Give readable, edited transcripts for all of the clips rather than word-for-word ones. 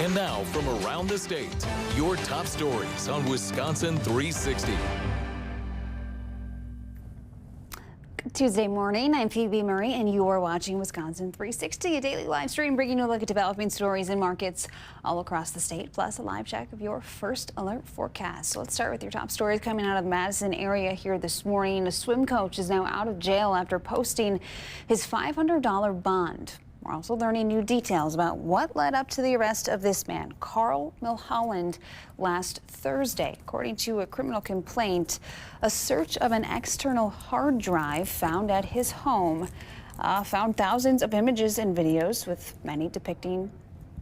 And now from around the state, your top stories on Wisconsin 360. Tuesday morning, I'm Phoebe Murray, and you are watching Wisconsin 360, a daily live stream bringing you a look at developing stories and markets all across the state, plus a live check of your first alert forecast. So let's start with your top stories coming out of the Madison area here this morning. A swim coach is now out of jail after posting his $500 bond. We're also learning new details about what led up to the arrest of this man, Carl Milholland, last Thursday. According to a criminal complaint, a search of an external hard drive found at his home found thousands of images and videos, with many depicting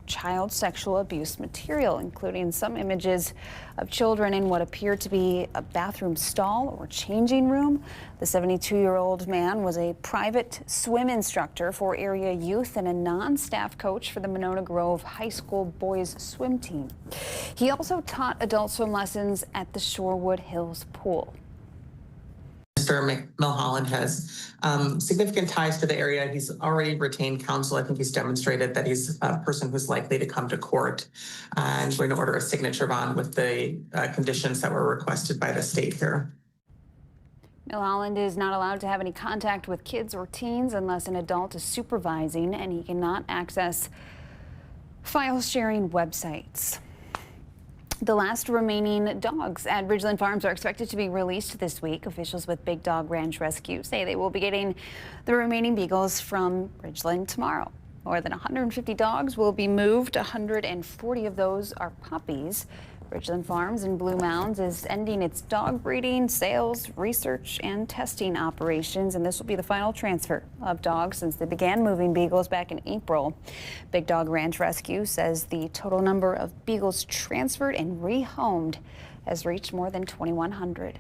child sexual abuse material, including some images of children in what appeared to be a bathroom stall or changing room. The 72-year-old man was a private swim instructor for area youth and a non-staff coach for the Monona Grove High School boys swim team. He also taught adult swim lessons at the Shorewood Hills pool. Mr. Milholland has significant ties to the area. He's already retained counsel. I think he's demonstrated that he's a person who's likely to come to court. And we're going to order a signature bond with the conditions that were requested by the state here. Milholland is not allowed to have any contact with kids or teens unless an adult is supervising, and he cannot access file sharing websites. The last remaining dogs at Ridgeland Farms are expected to be released this week. Officials with Big Dog Ranch Rescue say they will be getting the remaining beagles from Ridgeland tomorrow. More than 150 dogs will be moved. 140 of those are puppies. Ridgeland Farms in Blue Mounds is ending its dog breeding, sales, research, and testing operations, and this will be the final transfer of dogs since they began moving beagles back in April. Big Dog Ranch Rescue says the total number of beagles transferred and rehomed has reached more than 2,100.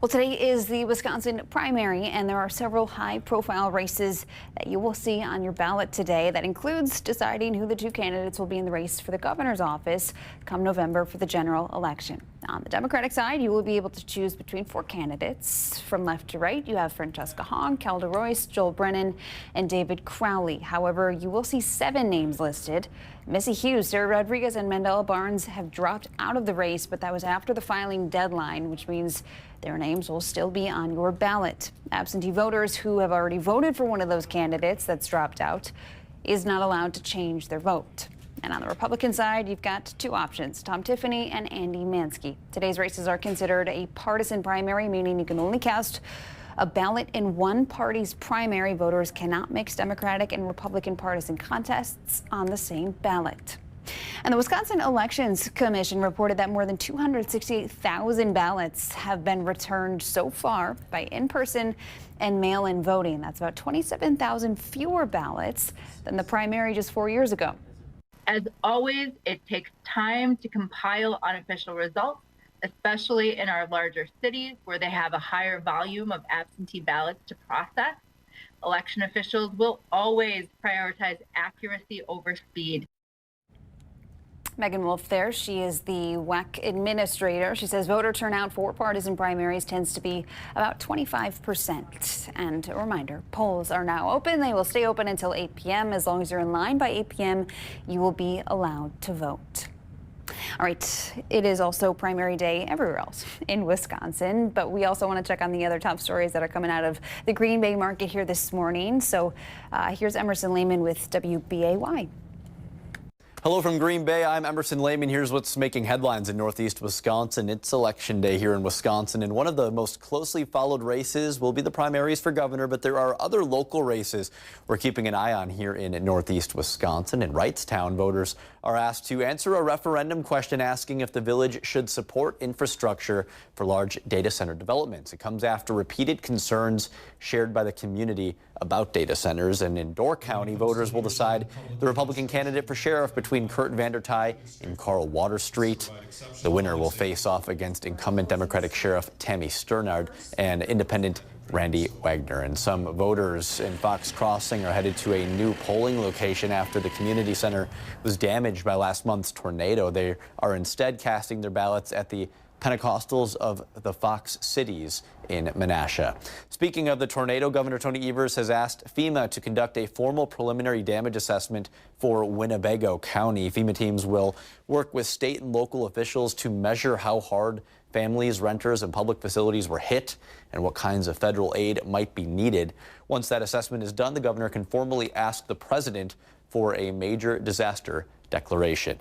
Well, today is the Wisconsin primary, and there are several high-profile races that you will see on your ballot today. That includes deciding who the two candidates will be in the race for the governor's office come November for the general election. On the Democratic side, you will be able to choose between 4 candidates. From left to right, you have Francesca Hong, Kelda Royce, Joel Brennan, and David Crowley. However, you will see 7 names listed. Missy Hughes, Sarah Rodriguez, and Mandela Barnes have dropped out of the race, but that was after the filing deadline, which means their names will still be on your ballot. Absentee voters who have already voted for one of those candidates that's dropped out is not allowed to change their vote. And on the Republican side, you've got 2 options, Tom Tiffany and Andy Mansky. Today's races are considered a partisan primary, meaning you can only cast a ballot in one party's primary. Voters cannot mix Democratic and Republican partisan contests on the same ballot. And the Wisconsin Elections Commission reported that more than 268,000 ballots have been returned so far by in-person and mail-in voting. That's about 27,000 fewer ballots than the primary just 4 years ago. As always, it takes time to compile unofficial results, especially in our larger cities where they have a higher volume of absentee ballots to process. Election officials will always prioritize accuracy over speed. Megan Wolf there. She is the WEC administrator. She says voter turnout for partisan primaries tends to be about 25%. And a reminder, polls are now open. They will stay open until 8 p.m. As long as you're in line by 8 p.m., you will be allowed to vote. All right, it is also primary day everywhere else in Wisconsin, but we also want to check on the other top stories that are coming out of the Green Bay market here this morning. So here's Emerson Lehman with WBAY. Hello from Green Bay. I'm Emerson Lehman. Here's what's making headlines in Northeast Wisconsin. It's election day here in Wisconsin, and one of the most closely followed races will be the primaries for governor, but there are other local races we're keeping an eye on here in Northeast Wisconsin. In Wrightstown, voters are asked to answer a referendum question asking if the village should support infrastructure for large data center developments. It comes after repeated concerns shared by the community about data centers. And in Door County, voters will decide the Republican candidate for sheriff between Kurt Vandertye and Carl Waterstreet. The winner will face off against incumbent Democratic Sheriff Tammy Sternard and independent Randy Wagner. And some voters in Fox Crossing are headed to a new polling location after the community center was damaged by last month's tornado. They are instead casting their ballots at the Pentecostals of the Fox Cities in Menasha. Speaking of the tornado, Governor Tony Evers has asked FEMA to conduct a formal preliminary damage assessment for Winnebago County. FEMA teams will work with state and local officials to measure how hard families, renters, and public facilities were hit and what kinds of federal aid might be needed. Once that assessment is done, the governor can formally ask the president for a major disaster declaration.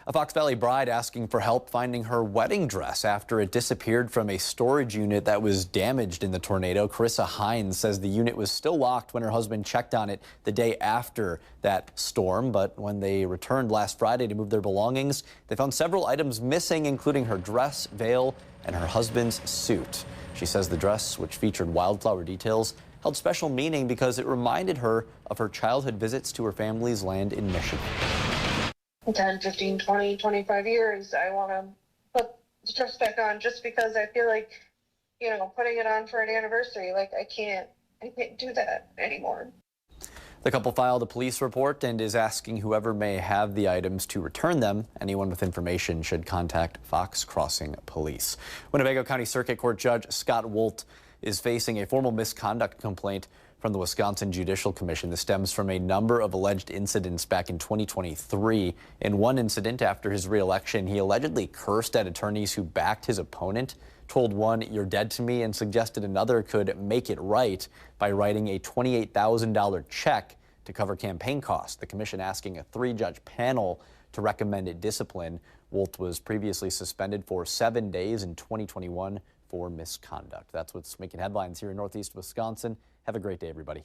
A Fox Valley bride asking for help finding her wedding dress after it disappeared from a storage unit that was damaged in the tornado. Carissa Hines says the unit was still locked when her husband checked on it the day after that storm. But when they returned last Friday to move their belongings, they found several items missing, including her dress, veil, and her husband's suit. She says the dress, which featured wildflower details, held special meaning because it reminded her of her childhood visits to her family's land in Michigan. 10, 15, 20, 25 years, I want to put the dress back on just because I feel like, putting it on for an anniversary, like I can't do that anymore. The couple filed a police report and is asking whoever may have the items to return them. Anyone with information should contact Fox Crossing Police. Winnebago County Circuit Court Judge Scott Wolt is facing a formal misconduct complaint from the Wisconsin Judicial Commission. This stems from a number of alleged incidents back in 2023. In one incident after his re-election, he allegedly cursed at attorneys who backed his opponent, told one, "You're dead to me," and suggested another could make it right by writing a $28,000 check to cover campaign costs. The commission asking a 3-judge panel to recommend discipline. Wolt was previously suspended for 7 days in 2021 for misconduct. That's what's making headlines here in Northeast Wisconsin. Have a great day, everybody.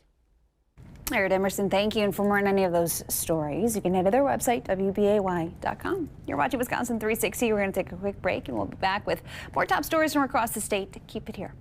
All right, Emerson, thank you. And for more on any of those stories, you can head to their website, WBAY.com. You're watching Wisconsin 360. We're going to take a quick break, and we'll be back with more top stories from across the state. Keep it here.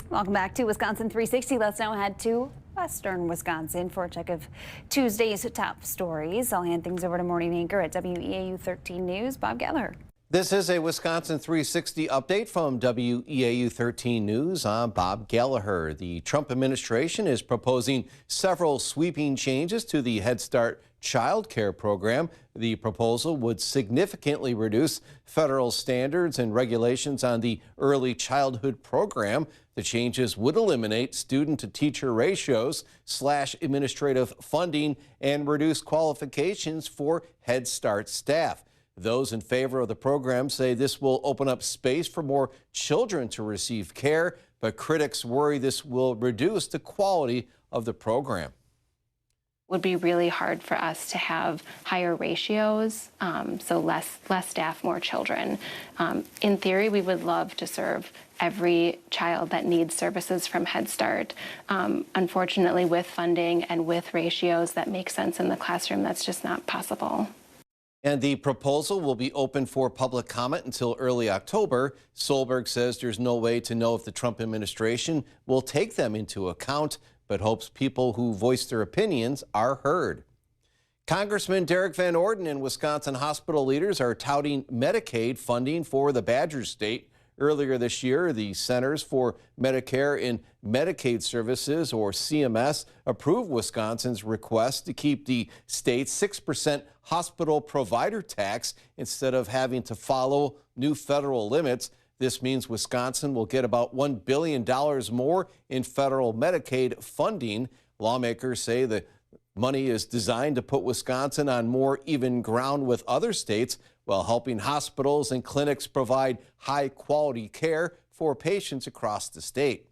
Welcome back to Wisconsin 360. Let's now head to Western Wisconsin for a check of Tuesday's top stories. I'll hand things over to morning anchor at WEAU 13 News, Bob Gallagher. This is a Wisconsin 360 update from WEAU 13 News. I'm Bob Gallagher. The Trump administration is proposing several sweeping changes to the Head Start child care program. The proposal would significantly reduce federal standards and regulations on the early childhood program. The changes would eliminate student-to-teacher ratios, slash administrative funding, and reduce qualifications for Head Start staff. Those in favor of the program say this will open up space for more children to receive care, but critics worry this will reduce the quality of the program. Would be really hard for us to have higher ratios, so less staff, more children. In theory, we would love to serve every child that needs services from Head Start. Unfortunately, with funding and with ratios that make sense in the classroom, that's just not possible. And the proposal will be open for public comment until early October. Solberg says there's no way to know if the Trump administration will take them into account, but hopes people who voice their opinions are heard. Congressman Derek Van Orden and Wisconsin hospital leaders are touting Medicaid funding for the Badger State. Earlier this year, the Centers for Medicare and Medicaid Services, or CMS, approved Wisconsin's request to keep the state's 6% hospital provider tax instead of having to follow new federal limits. This means Wisconsin will get about $1 billion more in federal Medicaid funding. Lawmakers say that Money is designed to put Wisconsin on more even ground with other states while helping hospitals and clinics provide high-quality care for patients across the state.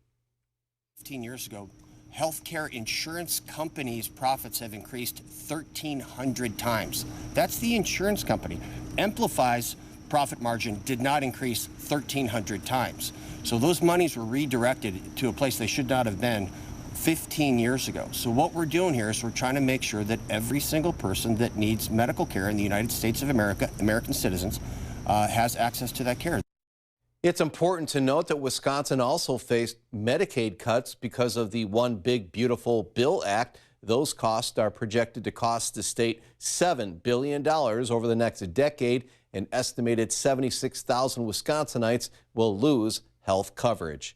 15 years ago, healthcare insurance companies' profits have increased 1,300 times. That's the insurance company. Amplify's profit margin did not increase 1,300 times. So those monies were redirected to a place they should not have been 15 years ago. So what we're doing here is we're trying to make sure that every single person that needs medical care in the United States of America, American citizens, has access to that care. It's important to note that Wisconsin also faced Medicaid cuts because of the One Big Beautiful Bill Act. Those costs are projected to cost the state $7 billion over the next decade. An estimated 76,000 Wisconsinites will lose health coverage.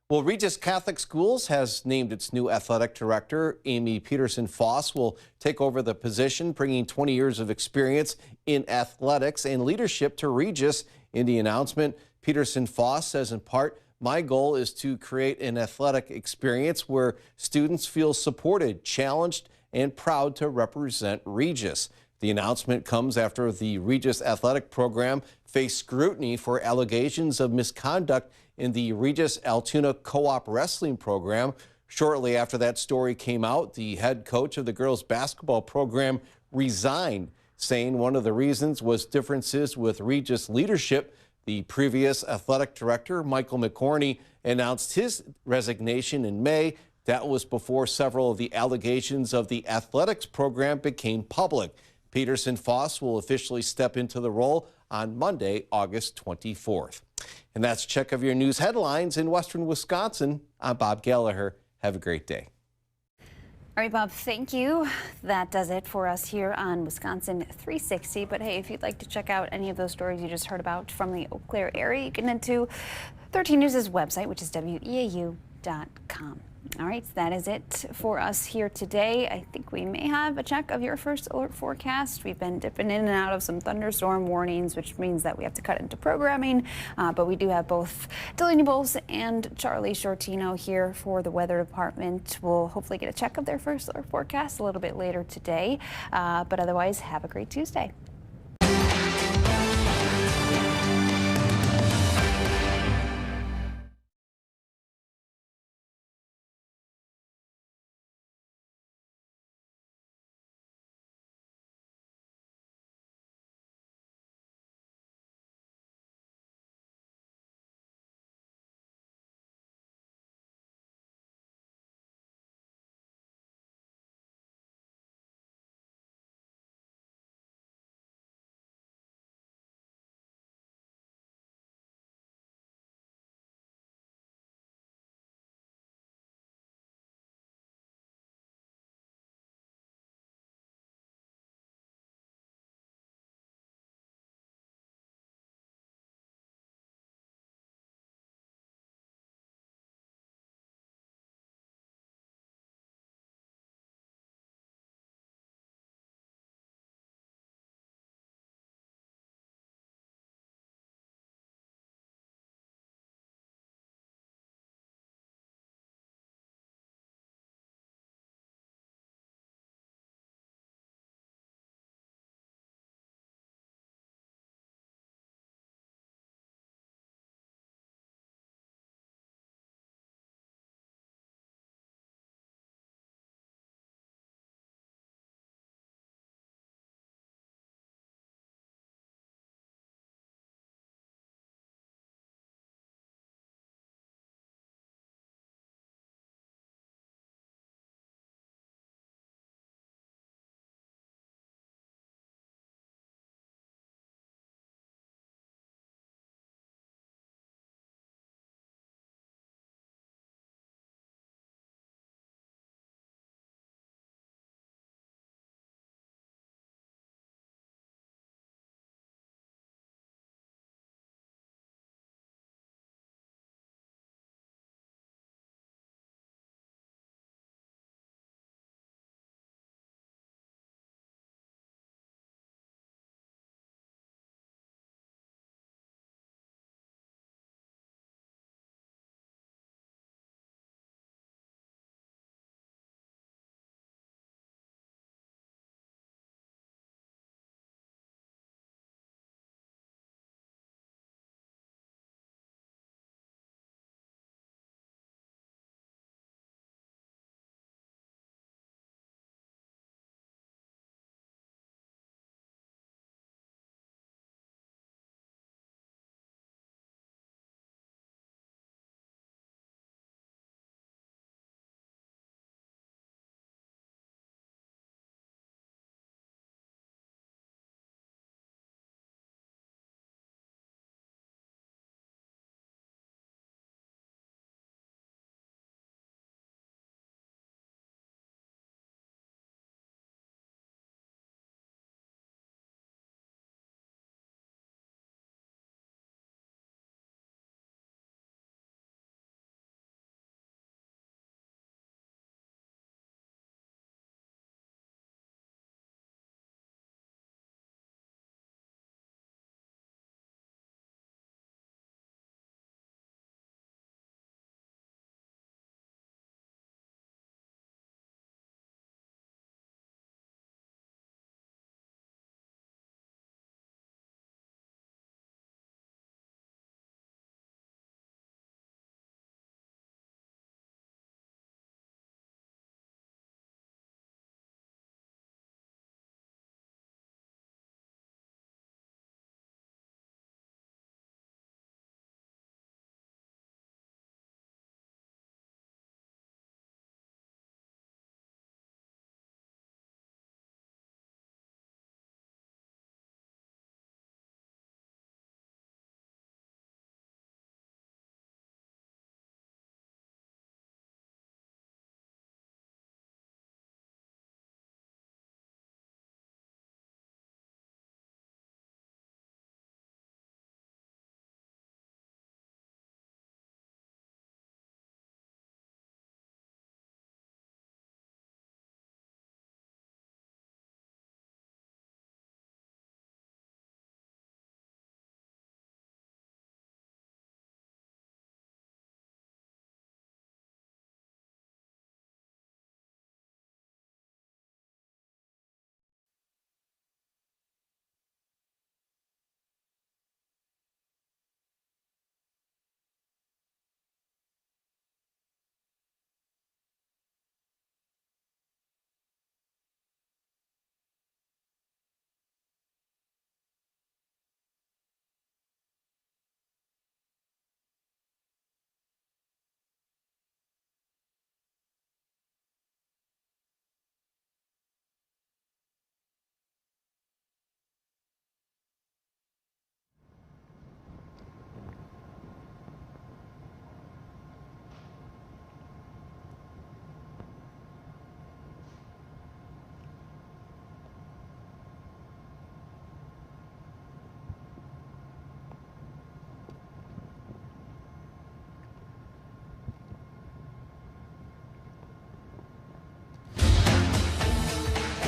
Well, Regis Catholic Schools has named its new athletic director. Amy Peterson-Foss will take over the position, bringing 20 years of experience in athletics and leadership to Regis. In the announcement, Peterson-Foss says, in part, my goal is to create an athletic experience where students feel supported, challenged, and proud to represent Regis. The announcement comes after the Regis athletic program faced scrutiny for allegations of misconduct in the Regis Altoona Co-op wrestling program. Shortly after that story came out, the head coach of the girls basketball program resigned, saying one of the reasons was differences with Regis leadership. The previous athletic director, Michael McCorney, announced his resignation in May. That was before several of the allegations of the athletics program became public. Peterson-Foss will officially step into the role on Monday, August 24th. And that's Check of Your News headlines in Western Wisconsin. I'm Bob Gallagher. Have a great day. All right, Bob, thank you. That does it for us here on Wisconsin 360. But hey, if you'd like to check out any of those stories you just heard about from the Eau Claire area, you can head to 13 News' website, which is weau.com. All right, so that is it for us here today. I think we may have a check of your first alert forecast. We've been dipping in and out of some thunderstorm warnings, which means that we have to cut into programming. But we do have both Delaney Bowles and Charlie Shortino here for the weather department. We'll hopefully get a check of their first alert forecast a little bit later today. But otherwise, have a great Tuesday.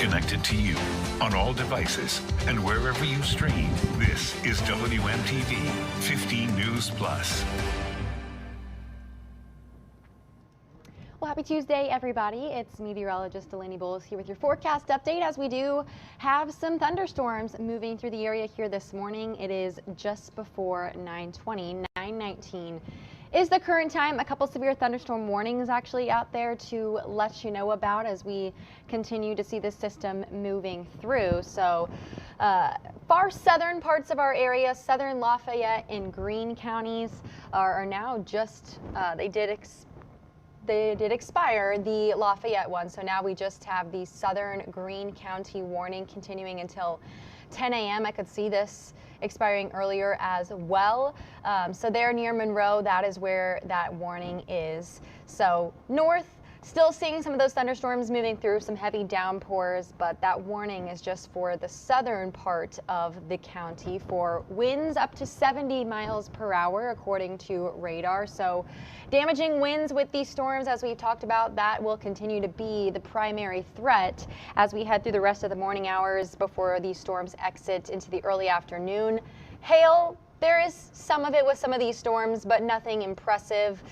connected to you on all devices and wherever you stream. This is WMTV 15 News Plus. Well, happy Tuesday, everybody. It's meteorologist Delaney Bowles here with your forecast update as we do have some thunderstorms moving through the area here this morning. It is just before 9:20, 9:19 is the current time. A couple severe thunderstorm warnings actually out there to let you know about as we continue to see this system moving through. So far southern parts of our area, southern Lafayette and Greene counties are now just, they did expire, the Lafayette one. So now we just have the southern Greene County warning continuing until 10 a.m. I could see this expiring earlier as well. So there near Monroe, that is where that warning is. So north, still seeing some of those thunderstorms moving through, some heavy downpours, but that warning is just for the southern part of the county for winds up to 70 miles per hour according to radar. So damaging winds with these storms, as we've talked about, that will continue to be the primary threat as we head through the rest of the morning hours before these storms exit into the early afternoon. Hail, there is some of it with some of these storms, but nothing impressive.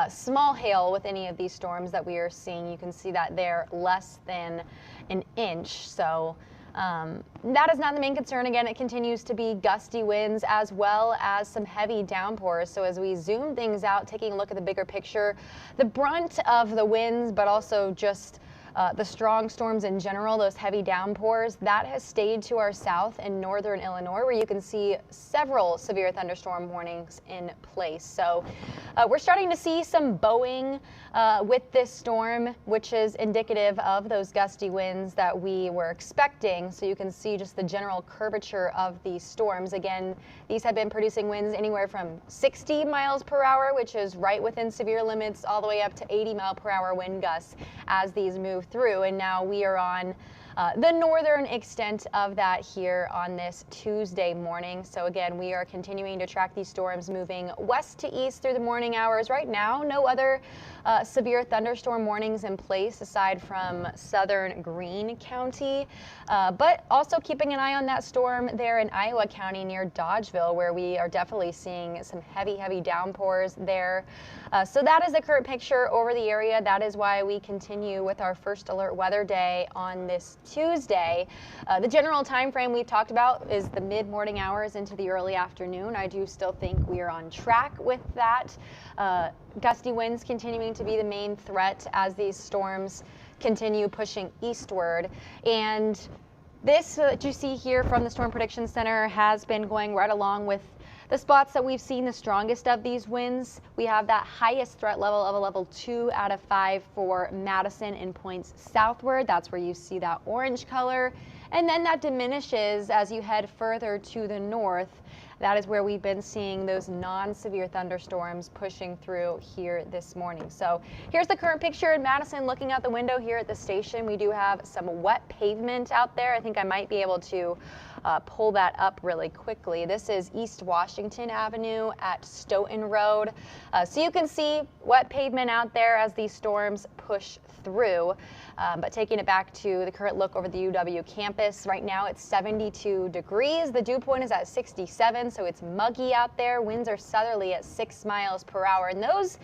Small hail with any of these storms that we are seeing. You can see that they're less than an inch. So that is not the main concern. Again, it continues to be gusty winds as well as some heavy downpours. So as we zoom things out, taking a look at the bigger picture, the brunt of the winds, but also just the strong storms in general, those heavy downpours, that has stayed to our south in northern Illinois, where you can see several severe thunderstorm warnings in place. So we're starting to see some bowing with this storm, which is indicative of those gusty winds that we were expecting. So you can see just the general curvature of these storms. Again, these have been producing winds anywhere from 60 miles per hour, which is right within severe limits, all the way up to 80 mile per hour wind gusts as these move through. And now we are on the northern extent of that here on this Tuesday morning. So again, we are continuing to track these storms moving west to east through the morning hours. Right now, no other severe thunderstorm warnings in place aside from southern Greene County, but also keeping an eye on that storm there in Iowa County near Dodgeville, where we are definitely seeing some heavy downpours there. So that is the current picture over the area. That is why we continue with our first alert weather day on this Tuesday. The general time frame we've talked about is the mid-morning hours into the early afternoon. I do still think we are on track with that. Gusty winds continuing to be the main threat as these storms continue pushing eastward. And this that you see here from the Storm Prediction Center has been going right along with the spots that we've seen the strongest of these winds. We have that highest threat level of a level 2 out of 5 for Madison and points southward. That's where you see that orange color. And then that diminishes as you head further to the north. That is where we've been seeing those non-severe thunderstorms pushing through here this morning. So here's the current picture in Madison. Looking out the window here at the station, we do have some wet pavement out there. I think I might be able to pull that up really quickly. This is East Washington Avenue at Stoughton Road. So you can see wet pavement out there as these storms push through. But taking it back to the current look over the UW campus, right now it's 72 degrees. The dew point is at 67, so it's muggy out there. Winds are southerly at 6 miles per hour, and those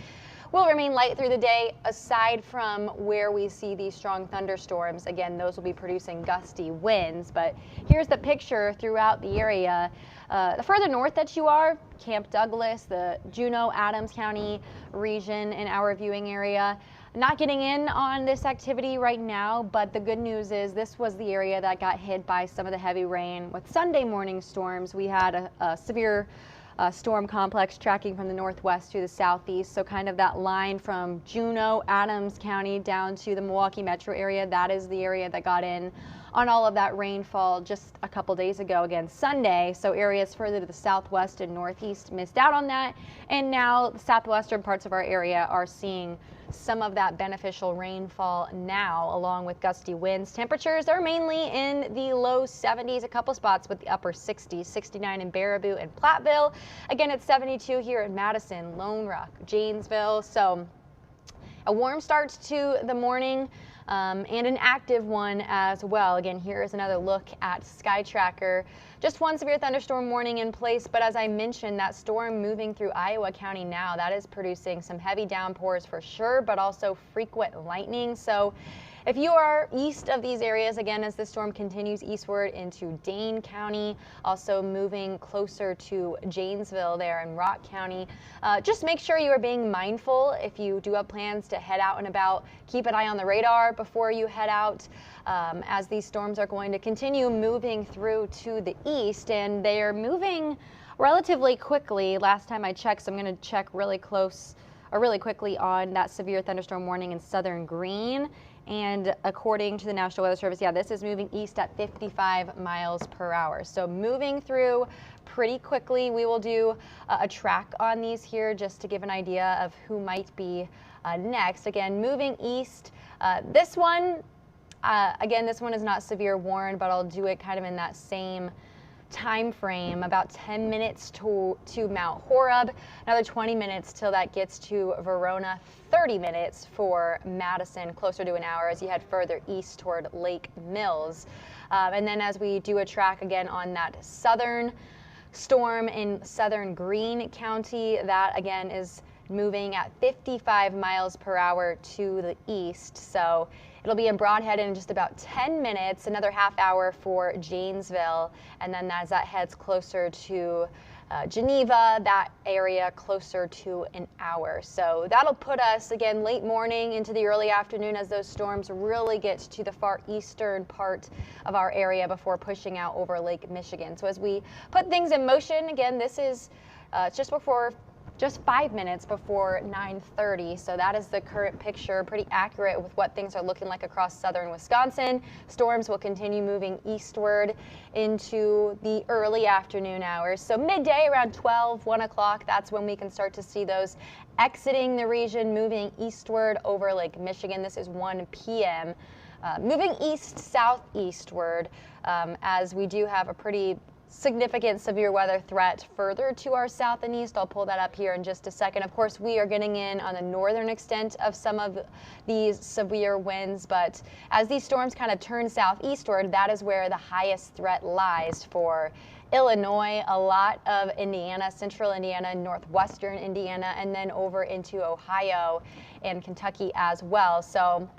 will remain light through the day aside from where we see these strong thunderstorms. Again, those will be producing gusty winds, but here's the picture throughout the area. The further north that you are, Camp Douglas, the Juneau, Adams County region in our viewing area, not getting in on this activity right now, but the good news is this was the area that got hit by some of the heavy rain. With Sunday morning storms, we had a severe storm complex tracking from the northwest to the southeast. So kind of that line from Juneau, Adams County down to the Milwaukee metro area, that is the area that got in on all of that rainfall just a couple days ago, again Sunday. So areas further to the southwest and northeast missed out on that. And now the southwestern parts of our area are seeing some of that beneficial rainfall now, along with gusty winds. Temperatures are mainly in the low 70s, a couple spots with the upper 60s, 69 in Baraboo and Platteville. Again, it's 72 here in Madison, Lone Rock, Janesville. So a warm start to the morning. and an active one as well. Again, here is another look at Sky Tracker. Just one severe thunderstorm warning in place, but as I mentioned, that storm moving through Iowa County now, that is producing some heavy downpours for sure, but also frequent lightning. So if you are east of these areas, again, as the storm continues eastward into Dane County, also moving closer to Janesville there in Rock County, just make sure you are being mindful. If you do have plans to head out and about, keep an eye on the radar before you head out, as these storms are going to continue moving through to the east, and they are moving relatively quickly. Last time I checked, so I'm going to check really quickly on that severe thunderstorm warning in Southern Green. And according to the National Weather Service, yeah, this is moving east at 55 miles per hour. So moving through pretty quickly. We will do a track on these here just to give an idea of who might be next. Again, moving east. This one, again, this one is not severe warned, but I'll do it kind of in that same time frame, about 10 minutes to Mount Horeb, another 20 minutes till that gets to Verona, 30 minutes for Madison, closer to an hour as you head further east toward Lake Mills. And then as we do a track again on that southern storm in Southern Greene County, that again is moving at 55 miles per hour to the east. So it'll be in Brodhead in just about 10 minutes, another half hour for Janesville, and then as that heads closer to Geneva, that area closer to an hour. So that'll put us, again, late morning into the early afternoon as those storms really get to the far eastern part of our area before pushing out over Lake Michigan. So as we put things in motion, again, this is just 5 minutes before 9:30. So that is the current picture, pretty accurate with what things are looking like across southern Wisconsin. Storms will continue moving eastward into the early afternoon hours. So midday around 12, 1 o'clock, that's when we can start to see those exiting the region, moving eastward over Lake Michigan. This is 1 p.m. Moving east, southeastward, as we do have a pretty significant severe weather threat further to our south and east. I'll pull that up here in just a second. Of course, we are getting in on the northern extent of some of these severe winds, but as these storms kind of turn southeastward, that is where the highest threat lies for Illinois, a lot of Indiana, central Indiana, northwestern Indiana, and then over into Ohio and Kentucky as well. So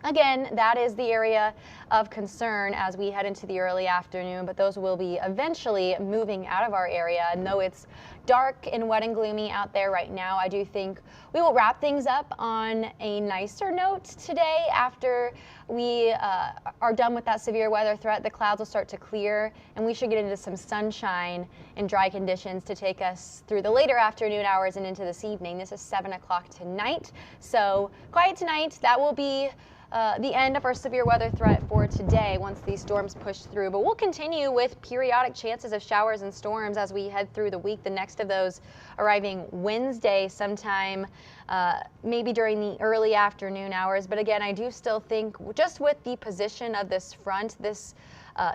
again, that is the area of concern as we head into the early afternoon, but those will be eventually moving out of our area. And though it's dark and wet and gloomy out there right now, I do think we will wrap things up on a nicer note today. After we are done with that severe weather threat, the clouds will start to clear and we should get into some sunshine and dry conditions to take us through the later afternoon hours and into this evening. This is 7 o'clock tonight. So quiet tonight. That will be the end of our severe weather threat for today once these storms push through. But we'll continue with periodic chances of showers and storms as we head through the week. The next of those arriving Wednesday sometime, maybe during the early afternoon hours. But again, I do still think just with the position of this front, this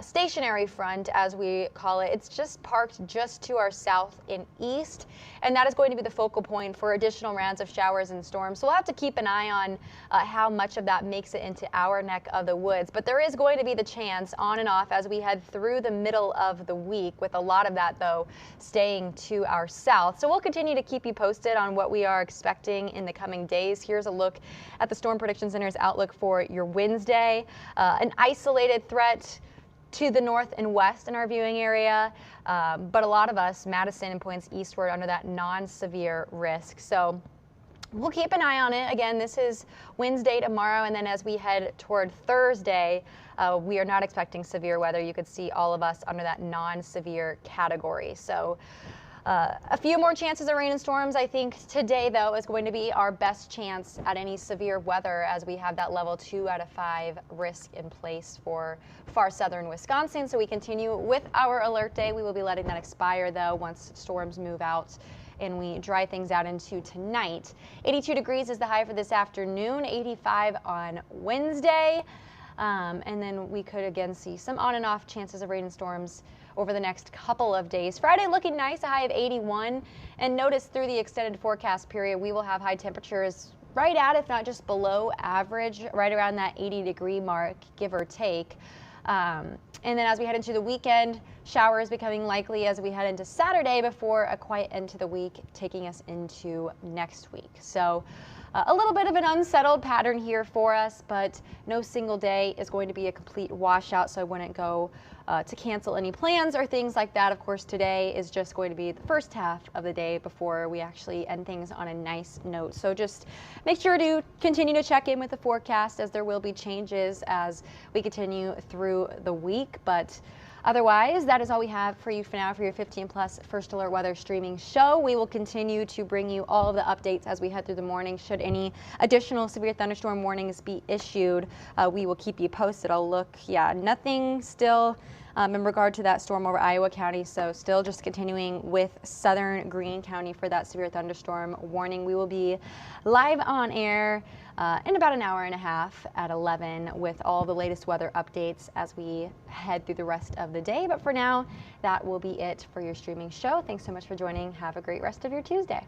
stationary front, as we call it, it's just parked just to our south and east, and that is going to be the focal point for additional rounds of showers and storms. So we'll have to keep an eye on how much of that makes it into our neck of the woods. But there is going to be the chance on and off as we head through the middle of the week, with a lot of that, though, staying to our south. So we'll continue to keep you posted on what we are expecting in the coming days. Here's a look at the Storm Prediction Center's outlook for your Wednesday. An isolated threat to the north and west in our viewing area, but a lot of us, Madison points eastward under that non-severe risk. So we'll keep an eye on it. Again, this is Wednesday tomorrow, and then as we head toward Thursday, we are not expecting severe weather. You could see all of us under that non-severe category. So a few more chances of rain and storms. I think today, though, is going to be our best chance at any severe weather, as we have that level 2 out of 5 risk in place for far southern Wisconsin. So we continue with our alert day. We will be letting that expire, though, once storms move out and we dry things out into tonight. 82 degrees is the high for this afternoon, 85 on Wednesday. And then we could again see some on and off chances of rain and storms over the next couple of days. Friday looking nice, a high of 81. And notice through the extended forecast period, we will have high temperatures right at, if not just below average, right around that 80-degree mark, give or take. And then as we head into the weekend, showers becoming likely as we head into Saturday before a quiet end to the week, taking us into next week. So a little bit of an unsettled pattern here for us, but no single day is going to be a complete washout, so I wouldn't go to cancel any plans or things like that. Of course, today is just going to be the first half of the day before we actually end things on a nice note. So just make sure to continue to check in with the forecast, as there will be changes as we continue through the week. But otherwise, that is all we have for you for now for your 15+ First Alert Weather streaming show. We will continue to bring you all of the updates as we head through the morning. Should any additional severe thunderstorm warnings be issued, we will keep you posted. I'll look, nothing still in regard to that storm over Iowa County, so still just continuing with southern Greene County for that severe thunderstorm warning. We will be live on air in about an hour and a half at 11 with all the latest weather updates as we head through the rest of the day. But for now, that will be it for your streaming show. Thanks so much for joining. Have a great rest of your Tuesday.